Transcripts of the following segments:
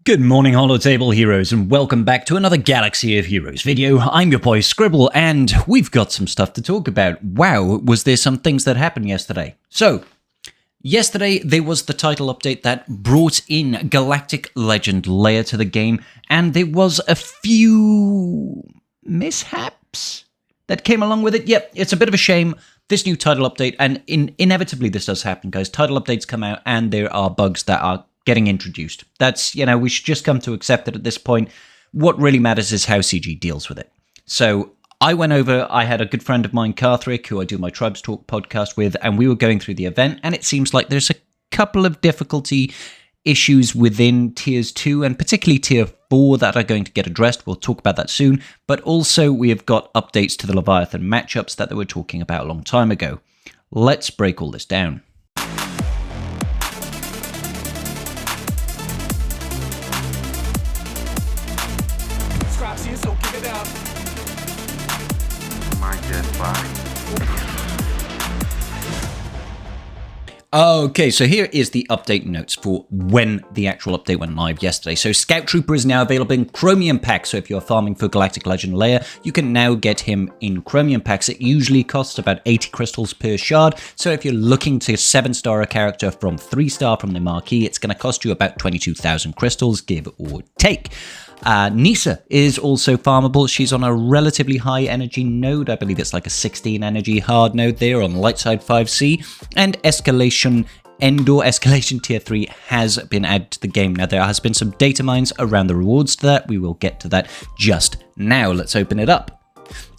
Good morning, Holotable Heroes, and welcome back to another Galaxy of Heroes video. I'm your boy Scribble, and we've got some stuff to talk about. Wow, was there some things that happened yesterday? So, yesterday there was the title update that brought in Galactic Legend Leia to the game, and there was a few mishaps that came along with it. Yep, it's a bit of a shame. This new title update, and inevitably this does happen, guys. Title updates come out, and there are bugs that are getting introduced. That's, we should just come to accept it at this point. What really matters is how CG deals with it. So I went over, I had a good friend of mine, Karthrick, who I do my Tribes Talk podcast with, and we were going through the event, and it seems like there's a couple of difficulty issues within Tiers 2, and particularly Tier 4 that are going to get addressed. We'll talk about that soon. But also, we have got updates to the Leviathan matchups that they were talking about a long time ago. Let's break all this down. Okay, so here is the update notes for when the actual update went live yesterday. So Scout Trooper is now available in Chromium packs. So if you're farming for Galactic Legend Leia, you can now get him in Chromium packs. It usually costs about 80 crystals per shard. So if you're looking to 7-star a character from 3-star from the marquee, it's going to cost you about 22,000 crystals, give or take. Nisa is also farmable. She's on a relatively high energy node. I believe it's like a 16 energy hard node there on light side 5C. And Escalation Endor, Escalation Tier 3 has been added to the game. Now there has been some data mines around the rewards to that. We will get to that just now. Let's open it up.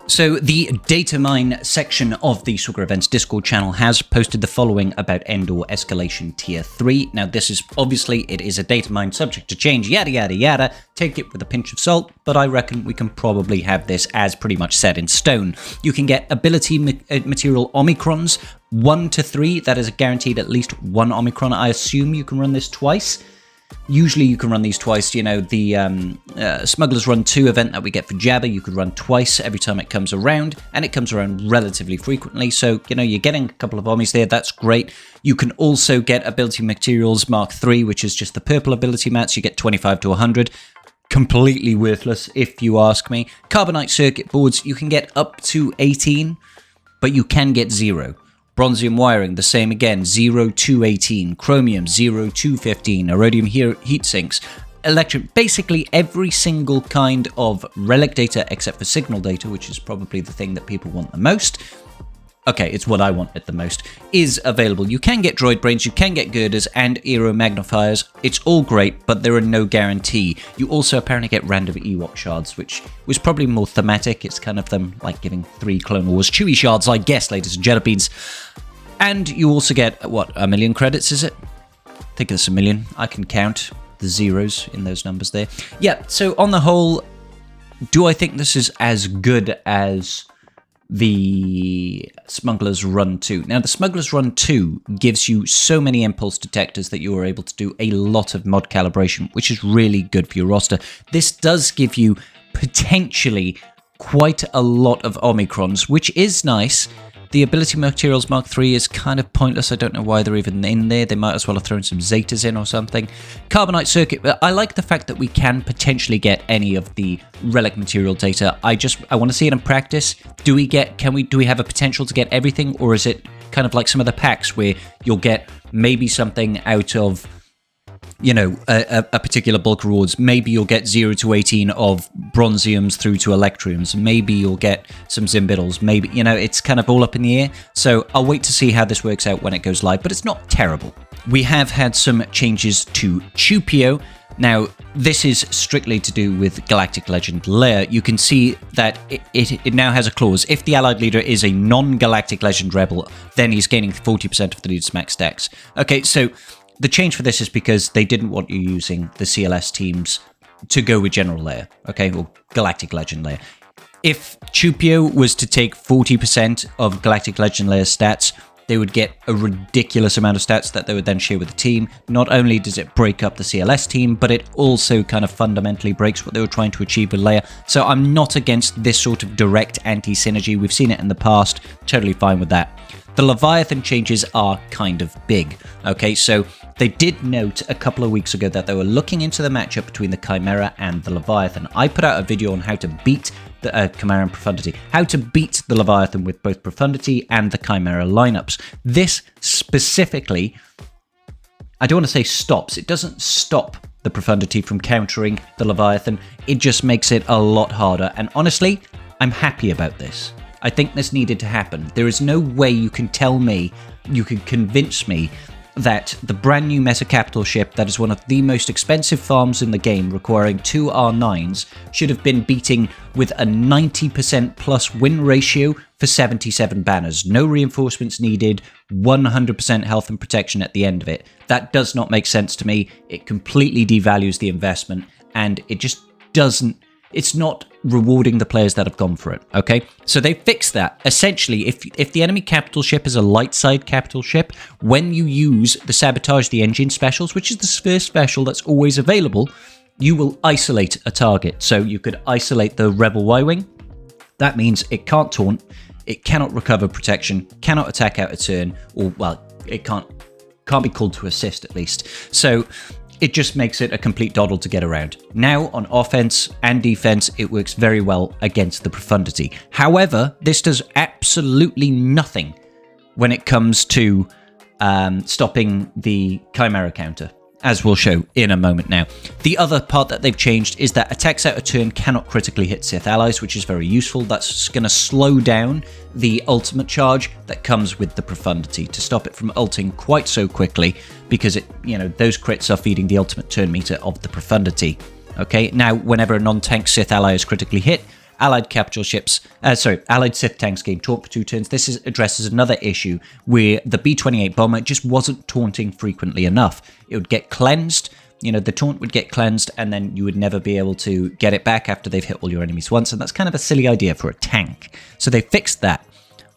So the data mine section of the Swigger Events Discord channel has posted the following about Endor Escalation Tier 3. Now this is obviously, it is a data mine subject to change, yada yada yada. Take it with a pinch of salt, but I reckon we can probably have this as pretty much set in stone. You can get ability material Omicrons 1 to 3. That is guaranteed at least 1 Omicron. I assume you can run this twice. Usually you can run these twice. The Smuggler's Run 2 event that we get for Jabba, you could run twice every time it comes around, and it comes around relatively frequently. So, you're getting a couple of Omnis there. That's great. You can also get Ability Materials Mark 3, which is just the purple ability mats. You get 25 to 100. Completely worthless, if you ask me. Carbonite Circuit Boards, you can get up to 18, but you can get 0. Bronzium wiring, the same again, 0 to 18. Chromium, 0 to 15. Iridium heat sinks. Electric, basically every single kind of relic data except for signal data, which is probably the thing that people want the most. Okay, it's what I want it the most, is available. You can get droid brains, you can get girders and aero magnifiers. It's all great, but there are no guarantee. You also apparently get random Ewok shards, which was probably more thematic. It's kind of them like giving 3 Clone Wars Chewie shards, I guess, ladies and gentlemen. And you also get, what, 1 million credits, is it? I think it's 1 million. I can count the zeros in those numbers there. Yeah, so on the whole, do I think this is as good as the Smuggler's Run 2? Now, the Smuggler's Run 2 gives you so many impulse detectors that you are able to do a lot of mod calibration, which is really good for your roster. This does give you potentially quite a lot of Omicrons, which is nice. The Ability Materials Mark 3 is kind of pointless. I don't know why they're even in there. They might as well have thrown some Zetas in or something. Carbonite Circuit. I like the fact that we can potentially get any of the relic material data. I want to see it in practice. Do we have a potential to get everything, or is it kind of like some of the packs where you'll get maybe something out of a particular bulk rewards? Maybe you'll get 0 to 18 of Bronziums through to Electriums. Maybe you'll get some Zimbiddles. Maybe, it's kind of all up in the air. So I'll wait to see how this works out when it goes live, but it's not terrible. We have had some changes to Chewpio. Now, this is strictly to do with Galactic Legend Leia. You can see that it now has a clause. If the allied leader is a non-Galactic Legend rebel, then he's gaining 40% of the leader's max stacks. Okay, so the change for this is because they didn't want you using the CLS teams to go with General Leia, okay, or Galactic Legend Leia. If Chewpio was to take 40% of Galactic Legend Leia's stats, they would get a ridiculous amount of stats that they would then share with the team. Not only does it break up the CLS team, but it also kind of fundamentally breaks what they were trying to achieve with Leia. So I'm not against this sort of direct anti-synergy. We've seen it in the past. Totally fine with that. The Leviathan changes are kind of big. Okay, so they did note a couple of weeks ago that they were looking into the matchup between the Chimaera and the Leviathan. I put out a video on how to beat the Chimaera and Profundity, how to beat the Leviathan with both Profundity and the Chimaera lineups. This specifically, I don't want to say stops, it doesn't stop the Profundity from countering the Leviathan, it just makes it a lot harder, and honestly, I'm happy about this. I think this needed to happen. There is no way you can tell me, you can convince me that the brand new meta capital ship that is one of the most expensive farms in the game, requiring 2 R9s, should have been beating with a 90% plus win ratio for 77 banners. No reinforcements needed, 100% health and protection at the end of it. That does not make sense to me. It completely devalues the investment, and it just doesn't, it's not rewarding the players that have gone for it, okay? So they fixed that. Essentially, if the enemy capital ship is a light side capital ship, when you use the Sabotage the Engine specials, which is the first special that's always available, you will isolate a target. So you could isolate the Rebel Y-Wing. That means it can't taunt, it cannot recover protection, cannot attack out a turn, or, well, it can't be called to assist at least. So it just makes it a complete doddle to get around. Now, on offense and defense, it works very well against the Profundity. However, this does absolutely nothing when it comes to stopping the Chimaera counter, as we'll show in a moment now. The other part that they've changed is that attacks out of turn cannot critically hit Sith allies, which is very useful. That's going to slow down the ultimate charge that comes with the Profundity to stop it from ulting quite so quickly, because it, you know, those crits are feeding the ultimate turn meter of the Profundity. Okay, now whenever a non-tank Sith ally is critically hit, allied allied Sith tanks gain taunt for 2 turns. This addresses another issue where the B-28 bomber just wasn't taunting frequently enough. It would get cleansed, you know, the taunt would get cleansed, and then you would never be able to get it back after they've hit all your enemies once, and that's kind of a silly idea for a tank. So they fixed that.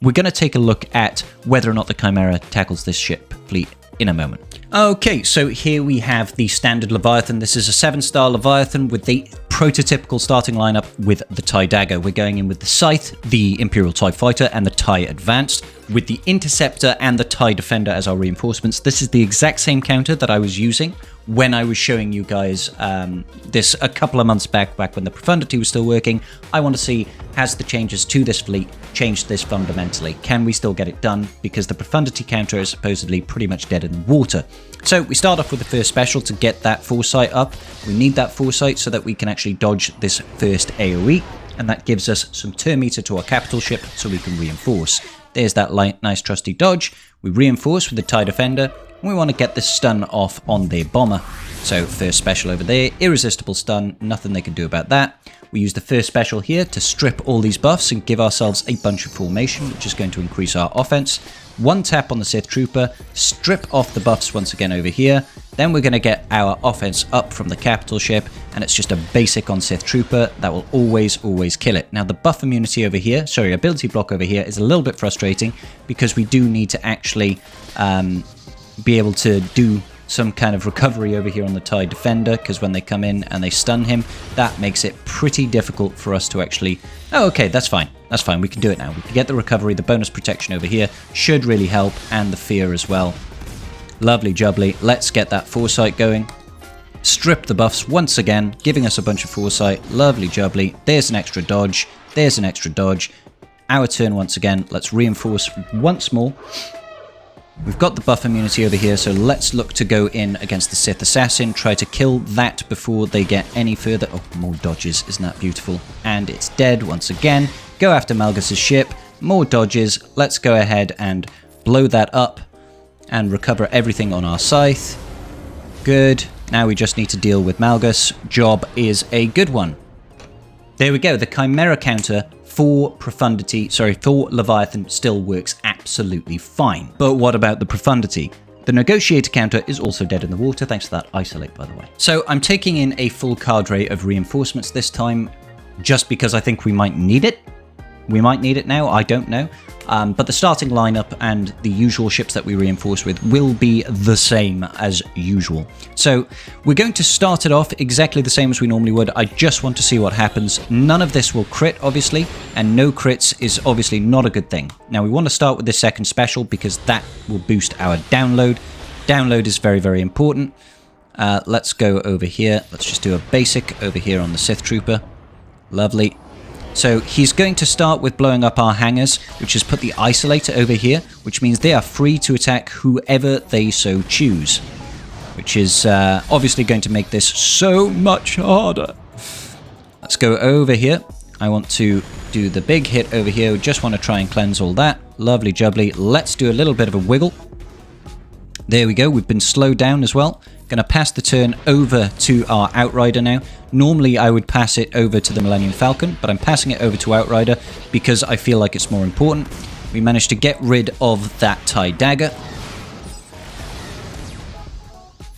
We're going to take a look at whether or not the Chimaera tackles this ship fleet in a moment. Okay, so here we have the standard Leviathan. This is a 7-star Leviathan with the prototypical starting lineup with the TIE Dagger. We're going in with the Scythe, the Imperial TIE Fighter, and the TIE Advanced, with the Interceptor and the TIE Defender as our reinforcements. This is the exact same counter that I was using when I was showing you guys this a couple of months back when the Profundity was still working. I want to see, has the changes to this fleet changed this fundamentally? Can we still get it done? Because the Profundity counter is supposedly pretty much dead in the water. So we start off with the first special to get that Foresight up. We need that Foresight so that we can actually dodge this first AoE, and that gives us some turn meter to our capital ship so we can reinforce. There's that nice trusty dodge. We reinforce with the TIE Defender. We want to get this stun off on their bomber. So first special over there, irresistible stun, nothing they can do about that. We use the first special here to strip all these buffs and give ourselves a bunch of formation, which is going to increase our offense. One tap on the Sith Trooper, strip off the buffs once again over here. Then we're going to get our offense up from the capital ship, and it's just a basic on Sith Trooper that will always kill it. Now the buff immunity over here, sorry, ability block over here is a little bit frustrating because we do need to actually be able to do some kind of recovery over here on the TIE Defender, because when they come in and they stun him, that makes it pretty difficult for us to actually... Oh, okay, that's fine. That's fine. We can do it now. We can get the recovery. The bonus protection over here should really help, and the fear as well. Lovely jubbly. Let's get that Foresight going. Strip the buffs once again, giving us a bunch of Foresight. Lovely jubbly. There's an extra dodge. There's an extra dodge. Our turn once again. Let's reinforce once more. We've got the buff immunity over here, so let's look to go in against the Sith Assassin, try to kill that before they get any further. Oh, more dodges, isn't that beautiful? And it's dead once again. Go after Malgus's ship, more dodges. Let's go ahead and blow that up and recover everything on our Scythe. Good. Now we just need to deal with Malgus. Job is a good one. There we go, the Chimaera counter for Profundity, for Leviathan still works absolutely fine. But what about the Profundity? The Negotiator counter is also dead in the water, thanks to that Isolate, by the way. So I'm taking in a full cadre of reinforcements this time, just because I think we might need it. We might need it now, I don't know. But the starting lineup and the usual ships that we reinforce with will be the same as usual. So we're going to start it off exactly the same as we normally would. I just want to see what happens. None of this will crit, obviously, and no crits is obviously not a good thing. Now we want to start with this second special because that will boost our download. Download is very, very important. Let's go over here. Let's just do a basic over here on the Sith Trooper. Lovely. So he's going to start with blowing up our hangars, which has put the Isolator over here, which means they are free to attack whoever they so choose, which is obviously going to make this so much harder. Let's go over here. I want to do the big hit over here. We just want to try and cleanse all that. Lovely jubbly. Let's do a little bit of a wiggle. There we go. We've been slowed down as well. Going to pass the turn over to our Outrider now. Normally I would pass it over to the Millennium Falcon, but I'm passing it over to Outrider because I feel like it's more important. We managed to get rid of that TIE Dagger.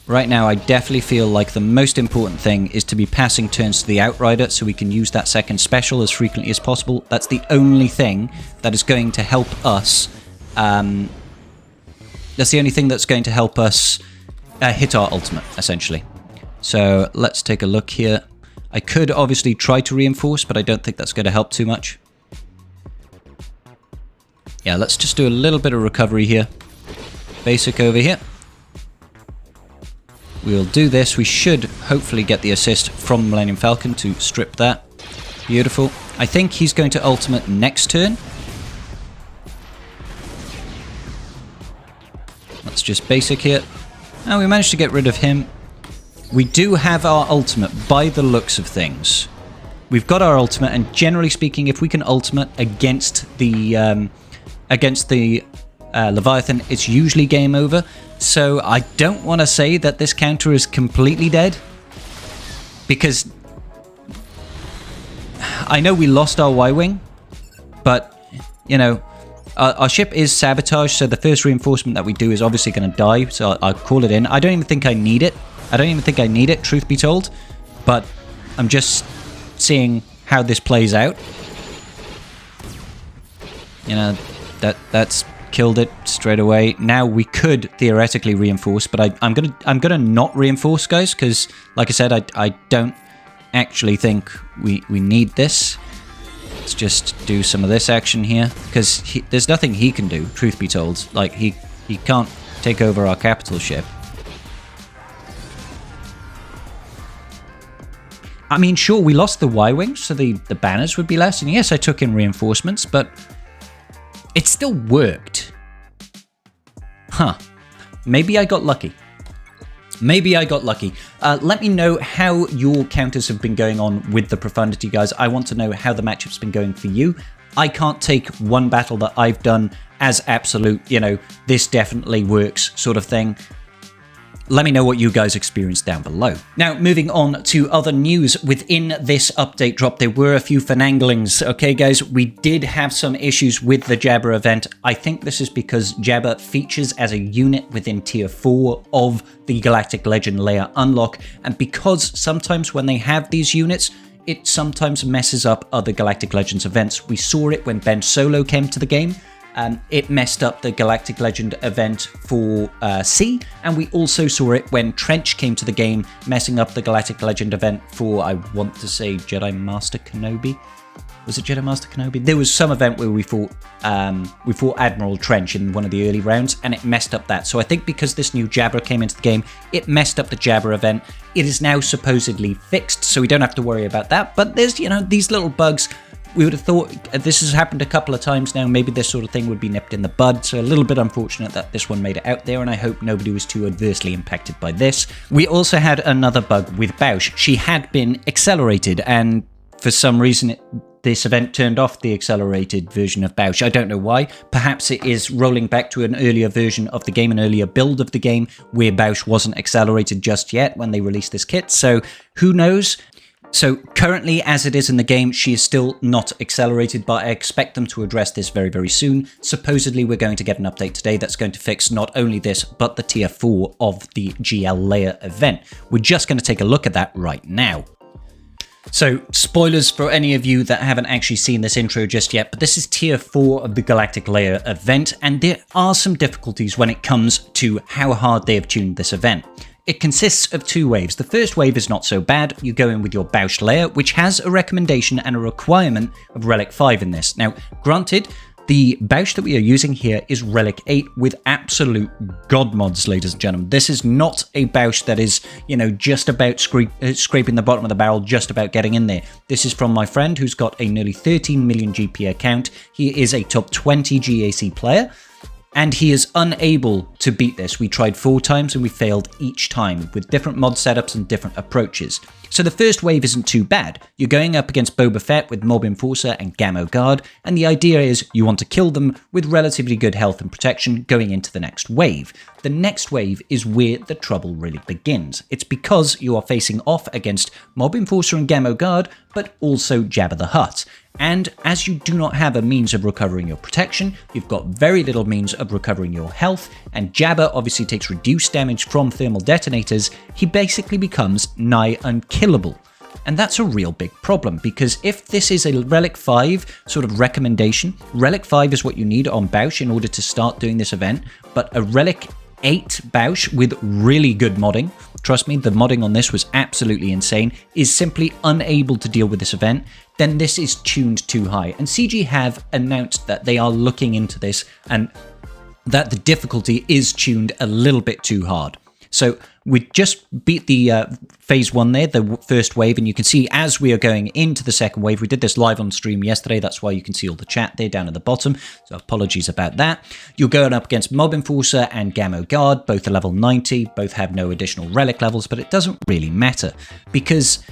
Right now I definitely feel like the most important thing is to be passing turns to the Outrider so we can use that second special as frequently as possible. That's the only thing that is going to help us. That's the only thing that's going to help us hit our ultimate, essentially. So let's take a look here. I could obviously try to reinforce, but I don't think that's going to help too much. Yeah, let's just do a little bit of recovery here. Basic over here. We'll do this. We should hopefully get the assist from Millennium Falcon to strip that. Beautiful. I think he's going to ultimate next turn. Let's just basic here. Oh, we managed to get rid of him. We do have our ultimate by the looks of things. We've got our ultimate, and generally speaking, if we can ultimate against the Leviathan, it's usually game over. So I don't want to say that this counter is completely dead, because I know we lost our Y-Wing, but, you know, our ship is sabotaged, so the first reinforcement that we do is obviously going to die, so I'll call it in. I don't even think I need it. I don't even think I need it, truth be told, but I'm just seeing how this plays out. You know, that's killed it straight away. Now we could theoretically reinforce, but I'm gonna not reinforce, guys, because like I said, I don't actually think we need this. Let's just do some of this action here, because there's nothing he can do, truth be told. Like, he can't take over our capital ship. I mean, sure, we lost the Y-Wing, so the banners would be less, and yes, I took in reinforcements, but it still worked. Huh. Maybe I got lucky. Maybe I got lucky. Let me know how your counters have been going on with the Profundity, guys. I want to know how the matchup's been going for you. I can't take one battle that I've done as absolute, you know, this definitely works sort of thing. Let me know what you guys experienced down below. Now, moving on to other news. Within this update drop, there were a few finanglings. Okay, guys, we did have some issues with the Jabba event. I think this is because Jabba features as a unit within Tier 4 of the Galactic Legend Leia unlock, and because sometimes when they have these units, it sometimes messes up other Galactic Legends events. We saw it when Ben Solo came to the game. It messed up the Galactic Legend event for C, and we also saw it when Trench came to the game, messing up the Galactic Legend event for, I want to say, Jedi Master Kenobi. Was it Jedi Master Kenobi? There was some event where we fought Admiral Trench in one of the early rounds, and it messed up that. So I think because this new Jabba came into the game, it messed up the Jabba event. It is now supposedly fixed, so we don't have to worry about that. But there's, you know, these little bugs. We would have thought, this has happened a couple of times now, maybe this sort of thing would be nipped in the bud, so a little bit unfortunate that this one made it out there, and I hope nobody was too adversely impacted by this. We also had another bug with Bausch. She had been accelerated, and for some reason this event turned off the accelerated version of Bausch. I don't know why. Perhaps it is rolling back to an earlier version of the game, an earlier build of the game, where Bausch wasn't accelerated just yet when they released this kit, so who knows? So currently, as it is in the game, she is still not accelerated, but I expect them to address this very, very soon. Supposedly, we're going to get an update today that's going to fix not only this, but the Tier 4 of the GL Leia event. We're just going to take a look at that right now. So, spoilers for any of you that haven't actually seen this intro just yet, but this is tier 4 of the Galactic Leia event, and there are some difficulties when it comes to how hard they have tuned this event. It consists of 2 waves. The first wave is not so bad. You go in with your Bausch Leia, which has a recommendation and a requirement of Relic 5 in this. Now, granted, the Bausch that we are using here is Relic 8 with absolute god mods, ladies and gentlemen. This is not a Bausch that is, just about scraping the bottom of the barrel, just about getting in there. This is from my friend who's got a nearly 13 million GP account. He is a top 20 GAC player, and he is unable to beat this. We tried 4 times and we failed each time with different mod setups and different approaches. So the first wave isn't too bad. You're going up against Boba Fett with Mob Enforcer and Gamma Guard, and the idea is you want to kill them with relatively good health and protection going into the next wave. The next wave is where the trouble really begins. It's because you are facing off against Mob Enforcer and Gamma Guard, but also Jabba the Hutt. And as you do not have a means of recovering your protection, you've got very little means of recovering your health, and Jabba obviously takes reduced damage from thermal detonators. He basically becomes nigh unkillable. And that's a real big problem, because if this is a Relic 5 sort of recommendation, Relic 5 is what you need on Bausch in order to start doing this event, but a Relic 8 Bausch with really good modding, trust me, the modding on this was absolutely insane, is simply unable to deal with this event, then this is tuned too high. And CG have announced that they are looking into this and that the difficulty is tuned a little bit too hard. So we just beat the phase 1 there, the first wave, and you can see as we are going into the second wave, we did this live on stream yesterday, that's why you can see all the chat there down at the bottom, so apologies about that. You're going up against Mob Enforcer and Gamma Guard, both are level 90, both have no additional relic levels, but it doesn't really matter, because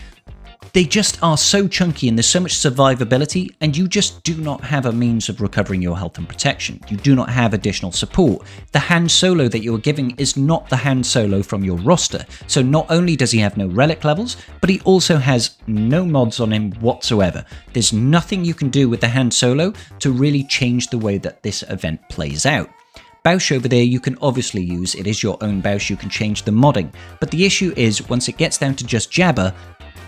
they just are so chunky and there's so much survivability, and you just do not have a means of recovering your health and protection. You do not have additional support. The Han Solo that you're giving is not the Han Solo from your roster. So not only does he have no relic levels, but he also has no mods on him whatsoever. There's nothing you can do with the Han Solo to really change the way that this event plays out. Bausch over there you can obviously use, it is your own Bausch, you can change the modding. But the issue is, once it gets down to just Jabba,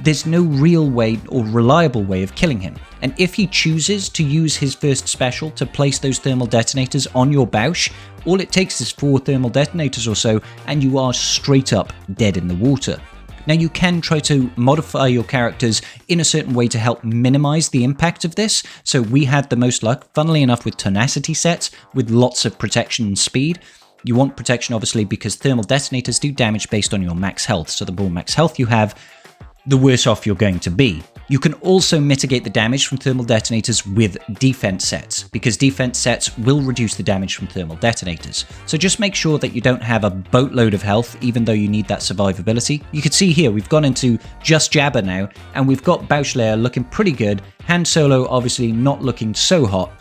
there's no real way or reliable way of killing him. And if he chooses to use his first special to place those thermal detonators on your Bausch, all it takes is 4 thermal detonators or so, and you are straight up dead in the water. Now you can try to modify your characters in a certain way to help minimize the impact of this. So we had the most luck, funnily enough, with tenacity sets with lots of protection and speed. You want protection obviously because thermal detonators do damage based on your max health. So the more max health you have, the worse off you're going to be. You can also mitigate the damage from thermal detonators with defense sets, because defense sets will reduce the damage from thermal detonators. So just make sure that you don't have a boatload of health, even though you need that survivability. You can see here, we've gone into just Jabba now, and we've got Bausch Leia looking pretty good. Han Solo obviously not looking so hot,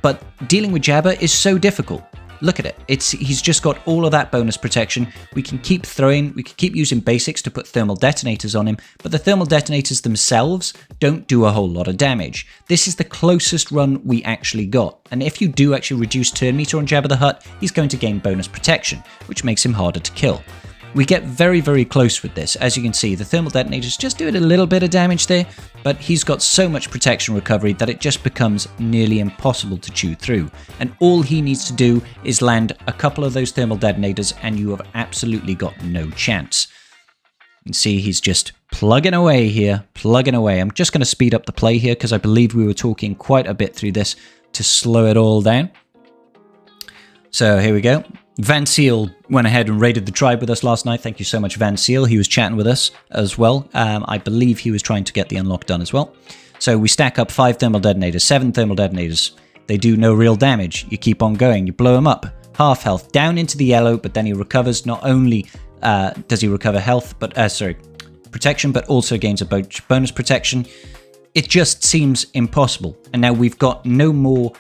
but dealing with Jabba is so difficult. Look at it. He's just got all of that bonus protection. We can keep throwing, we can keep using basics to put thermal detonators on him, but the thermal detonators themselves don't do a whole lot of damage. This is the closest run we actually got. And if you do actually reduce turn meter on Jabba the Hutt, he's going to gain bonus protection, which makes him harder to kill. We get very, very close with this. As you can see, the thermal detonators just do it a little bit of damage there, but he's got so much protection recovery that it just becomes nearly impossible to chew through. And all he needs to do is land a couple of those thermal detonators and you have absolutely got no chance. You can see he's just plugging away here, plugging away. I'm just going to speed up the play here because I believe we were talking quite a bit through this to slow it all down. So here we go. Van Seal went ahead and raided the tribe with us last night. Thank you so much, Van Seal. He was chatting with us as well. I believe he was trying to get the unlock done as well. So we stack up 5 thermal detonators, 7 thermal detonators. They do no real damage. You keep on going. You blow him up. Half health. Down into the yellow, but then he recovers. Not only does he recover health, but protection, but also gains a bonus protection. It just seems impossible. And now we've got no more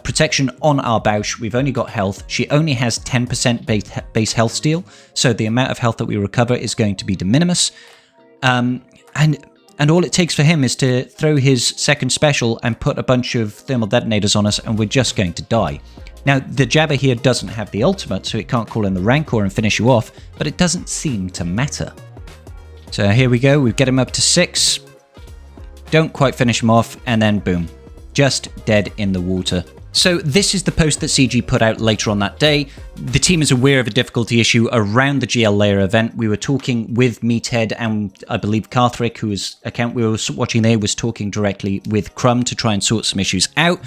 protection on our Bausch. We've only got health. She only has 10% base health steal, so the amount of health that we recover is going to be de minimis. And all it takes for him is to throw his second special and put a bunch of thermal detonators on us, and we're just going to die. Now, the Jabba here doesn't have the ultimate, so it can't call in the Rancor and finish you off, but it doesn't seem to matter. So here we go. We get him up to 6. don't quite finish him off, and then boom, just dead in the water. So this is the post that CG put out later on that day. The team is aware of a difficulty issue around the GL Leia event. We were talking with Meathead, and I believe Carthrick, whose account we were watching there, was talking directly with Crumb to try and sort some issues out.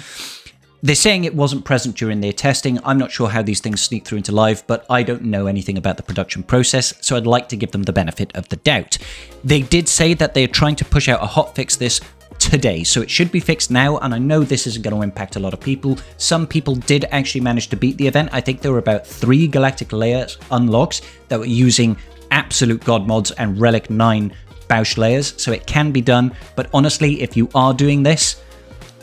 They're saying it wasn't present during their testing. I'm not sure how these things sneak through into live, but I don't know anything about the production process, so I'd like to give them the benefit of the doubt. They did say that they're trying to push out a hotfix this today, so it should be fixed now, and I know this isn't going to impact a lot of people. Some people did actually manage to beat the event. I think there were about 3 Galactic Leia unlocks that were using absolute god mods and Relic 9 Bausch layers, so it can be done, but honestly, if you are doing this,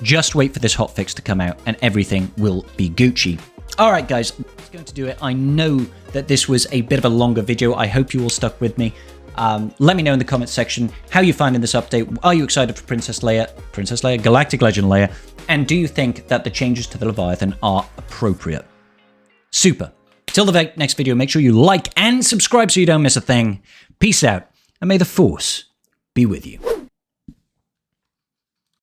just wait for this hotfix to come out and everything will be Gucci. Alright guys, that's going to do it. I know that this was a bit of a longer video. I hope you all stuck with me. Let me know in the comments section how you're finding this update. Are you excited for Princess Leia, Galactic Legend Leia? And do you think that the changes to the Leviathan are appropriate? Super. Till the next video, make sure you like and subscribe so you don't miss a thing. Peace out, and may the Force be with you.